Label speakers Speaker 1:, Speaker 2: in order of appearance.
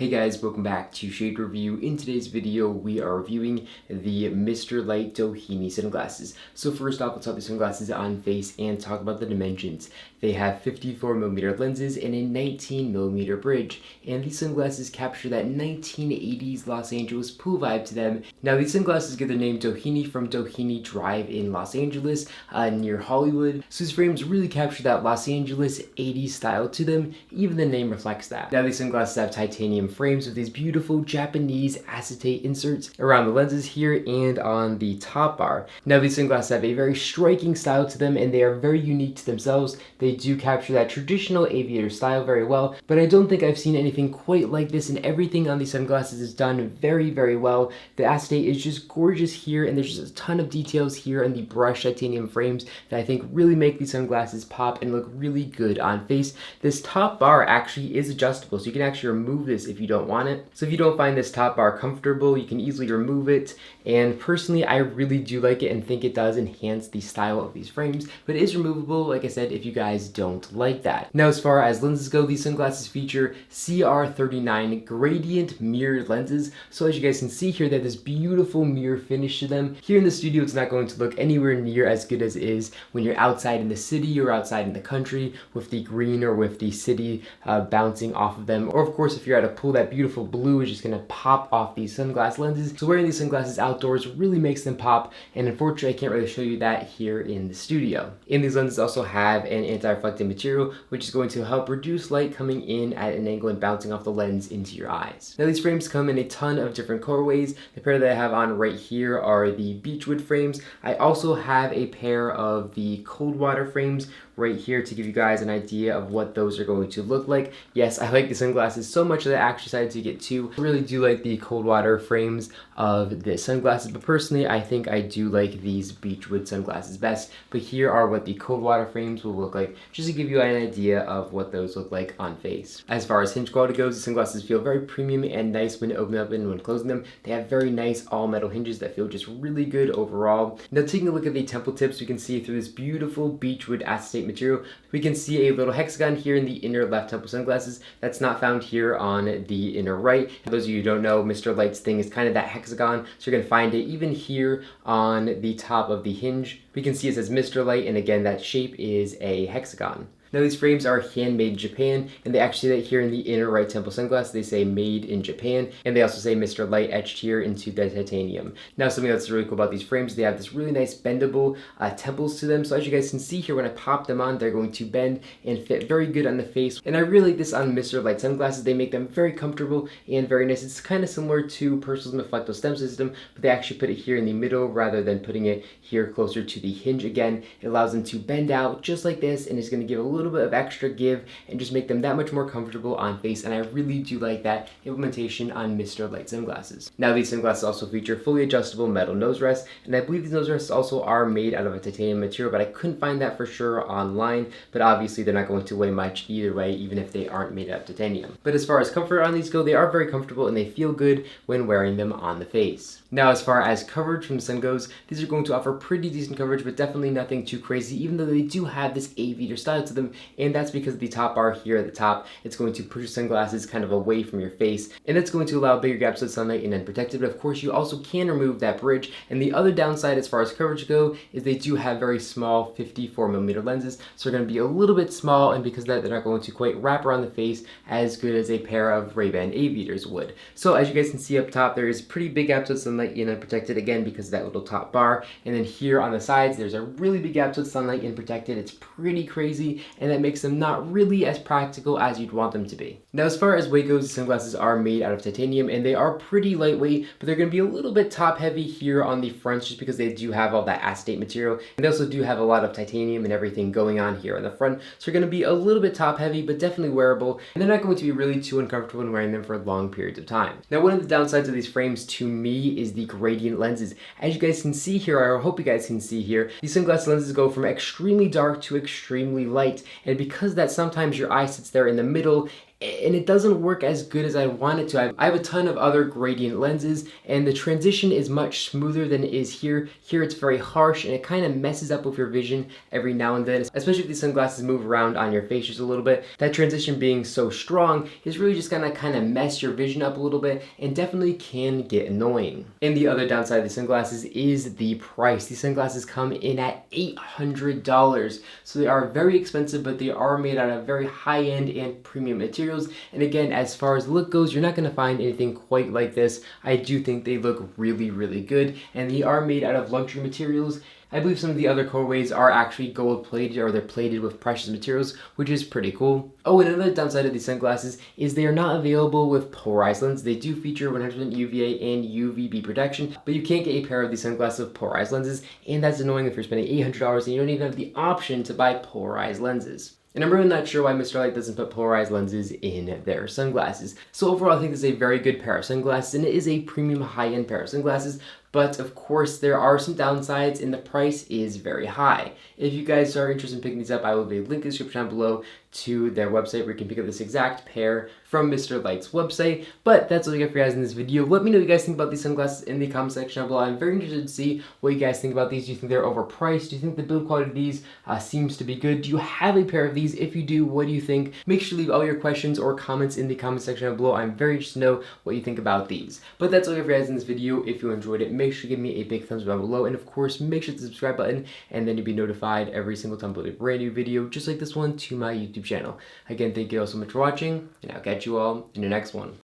Speaker 1: Hey guys, welcome back to Shade Review. In today's video, we are reviewing the Mr. Leight Doheny sunglasses. So first off, let's put the sunglasses on face and talk about the dimensions. They have 54mm lenses and a 19mm bridge, and these sunglasses capture that 1980s Los Angeles pool vibe to them. Now these sunglasses get their name Doheny from Doheny Drive in Los Angeles, near Hollywood. So these frames really capture that Los Angeles 80s style to them. Even the name reflects that. Now these sunglasses have titanium frames with these beautiful Japanese acetate inserts around the lenses here and on the top bar. Now these sunglasses have a very striking style to them, and they are very unique to themselves. They do capture that traditional aviator style very well, but I don't think I've seen anything quite like this, and everything on these sunglasses is done very, very well. The acetate is just gorgeous here, and there's just a ton of details here on the brushed titanium frames that I think really make these sunglasses pop and look really good on face. This top bar actually is adjustable, so you can actually remove this if you don't want it. So if you don't find this top bar comfortable, you can easily remove it. And personally, I really do like it and think it does enhance the style of these frames, but it is removable, like I said, if you guys don't like that. Now, as far as lenses go, these sunglasses feature CR39 gradient mirrored lenses. So as you guys can see here, they have this beautiful mirror finish to them. Here in the studio, it's not going to look anywhere near as good as it is when you're outside in the city or outside in the country with the green or with the city bouncing off of them. Or of course, if you're at a pool, that beautiful blue is just gonna pop off these sunglass lenses. So wearing these sunglasses outdoors really makes them pop, and unfortunately I can't really show you that here in the studio. And these lenses also have an anti-reflective material, which is going to help reduce light coming in at an angle and bouncing off the lens into your eyes. Now these frames come in a ton of different colorways. The pair that I have on right here are the Beechwood frames. I also have a pair of the cold water frames right here to give you guys an idea of what those are going to look like. Yes, I like the sunglasses so much that I actually decided to get two. I really do like the cold water frames of the sunglasses, but personally I think I do like these Beechwood sunglasses best. But here are what the cold water frames will look like, just to give you an idea of what those look like on face. As far as hinge quality goes, the sunglasses feel very premium and nice when opening up and when closing them. They have very nice all metal hinges that feel just really good overall. Now taking a look at the temple tips, we can see through this beautiful Beechwood acetate material, we can see a little hexagon here in the inner left temple sunglasses that's not found here on the inner right. For those of you who don't know, Mr. Light's thing is kind of that hexagon, so you're going to find it even here on the top of the hinge. We can see it says Mr. Light, and again that shape is a hexagon. Now these frames are handmade in Japan, and they actually say that here in the inner right temple sunglass, they say made in Japan, and they also say Mr. Light etched here into the titanium. Now something that's really cool about these frames, they have this really nice bendable temples to them, so as you guys can see here, when I pop them on, they're going to bend and fit very good on the face, and I really like this on Mr. Light sunglasses. They make them very comfortable and very nice. It's kind of similar to Purcell's Mephisto stem system, but they actually put it here in the middle rather than putting it here closer to the hinge. Again, it allows them to bend out just like this, and it's going to give a little bit of extra give and just make them that much more comfortable on face, and I really do like that implementation on Mr. Light sunglasses. Now these sunglasses also feature fully adjustable metal nose rests, and I believe these nose rests also are made out of a titanium material, but I couldn't find that for sure online, but obviously they're not going to weigh much either way, even if they aren't made out of titanium. But as far as comfort on these go, they are very comfortable and they feel good when wearing them on the face. Now as far as coverage from the sun goes, these are going to offer pretty decent coverage, but definitely nothing too crazy, even though they do have this aviator style to them, and that's because of the top bar here at the top. It's going to push your sunglasses kind of away from your face, and that's going to allow bigger gaps of sunlight and unprotected. But of course you also can remove that bridge, and the other downside as far as coverage go is they do have very small 54mm lenses, so they're going to be a little bit small, and because of that they're not going to quite wrap around the face as good as a pair of Ray-Ban aviators would. So as you guys can see up top, there is pretty big gaps of sunlight and unprotected, again because of that little top bar, and then here on the sides there's a really big gaps of sunlight and protected. It's pretty crazy, and that makes them not really as practical as you'd want them to be. Now as far as weight goes, the sunglasses are made out of titanium and they are pretty lightweight, but they're going to be a little bit top heavy here on the fronts just because they do have all that acetate material, and they also do have a lot of titanium and everything going on here on the front, so they're going to be a little bit top heavy but definitely wearable, and they're not going to be really too uncomfortable when wearing them for long periods of time. Now one of the downsides of these frames to me is the gradient lenses. As you guys can see here, or I hope you guys can see here, these sunglass lenses go from extremely dark to extremely light, and because that sometimes your eye sits there in the middle and it doesn't work as good as I want it to. I have a ton of other gradient lenses, and the transition is much smoother than it is here. Here it's very harsh, and it kind of messes up with your vision every now and then, especially if these sunglasses move around on your face just a little bit. That transition being so strong is really just gonna kind of mess your vision up a little bit, and definitely can get annoying. And the other downside of these sunglasses is the price. These sunglasses come in at $800, so they are very expensive, but they are made out of very high-end and premium materials. And again, as far as look goes, you're not going to find anything quite like this. I do think they look really, really good, and they are made out of luxury materials. I believe some of the other colorways are actually gold plated, or they're plated with precious materials, which is pretty cool. Oh, and another downside of these sunglasses is they are not available with polarized lens. They do feature 100% UVA and UVB protection, but you can't get a pair of these sunglasses with polarized lenses, and that's annoying if you're spending $800 and you don't even have the option to buy polarized lenses. And I'm really not sure why Mr. Light doesn't put polarized lenses in their sunglasses. So overall, I think this is a very good pair of sunglasses, and it is a premium high-end pair of sunglasses. But of course, there are some downsides, and the price is very high. If you guys are interested in picking these up, I will leave a link in the description down below to their website where you can pick up this exact pair from Mr. Light's website. But that's all I got for you guys in this video. Let me know what you guys think about these sunglasses in the comment section down below. I'm very interested to see what you guys think about these. Do you think they're overpriced? Do you think the build quality of these seems to be good? Do you have a pair of these? If you do, what do you think? Make sure to leave all your questions or comments in the comment section down below. I'm very interested to know what you think about these. But that's all I got for you guys in this video. If you enjoyed it, make sure to give me a big thumbs up down below, and of course make sure to subscribe button, and then you'll be notified every single time I upload a brand new video just like this one to my YouTube channel. Again, thank you all so much for watching, and I'll catch you all in the next one.